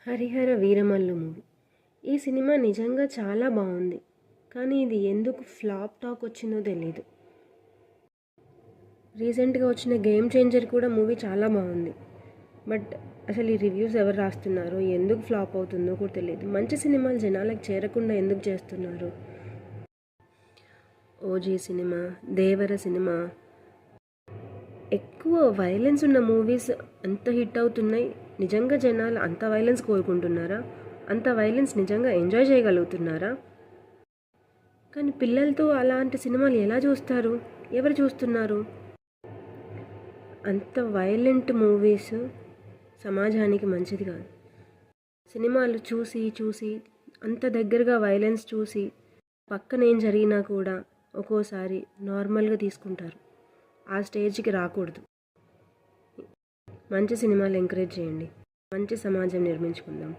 Harihara Veeramallu movie. ఈ cinema నిజంగా చాలా బాగుంది. కానీ ఇది ఎందుకు ఫ్లాప్ టాక్ వచ్చిందో తెలీదు. రీసెంట్గా వచ్చిన గేమ్ చేంజర్ కూడా మూవీ చాలా బాగుంది. బట్ అసలు ఈ రివ్యూస్ ఎవరు రాస్తున్నారో, ఎందుకు ఫ్లాప్ అవుతుందో కూడా తెలియదు. మంచి సినిమాలు జనాలకు చేరకుండా ఎందుకు చేస్తున్నారు? ఓజీ సినిమా, దేవర సినిమా, ఎక్కువ వైలెన్స్ ఉన్న మూవీస్ అంత హిట్ అవుతున్నాయి. నిజంగా జనాలు అంత వైలెన్స్ కోరుకుంటున్నారా? అంత వైలెన్స్ నిజంగా ఎంజాయ్ చేయగలుగుతున్నారా? కానీ పిల్లలతో అలాంటి సినిమాలు ఎలా చూస్తారు? ఎవరు చూస్తున్నారు? అంత వైలెంట్ మూవీస్ సమాజానికి మంచిది కాదు. సినిమాలు చూసి చూసి అంత దగ్గరగా వైలెన్స్ చూసి పక్కన ఏం జరిగినా కూడా ఒక్కోసారి నార్మల్గా తీసుకుంటారు. ఆ స్టేజ్కి రాకూడదు. మంచి సినిమాలు ఎంకరేజ్ చేయండి. మంచి సమాజం నిర్మించుకుందాం.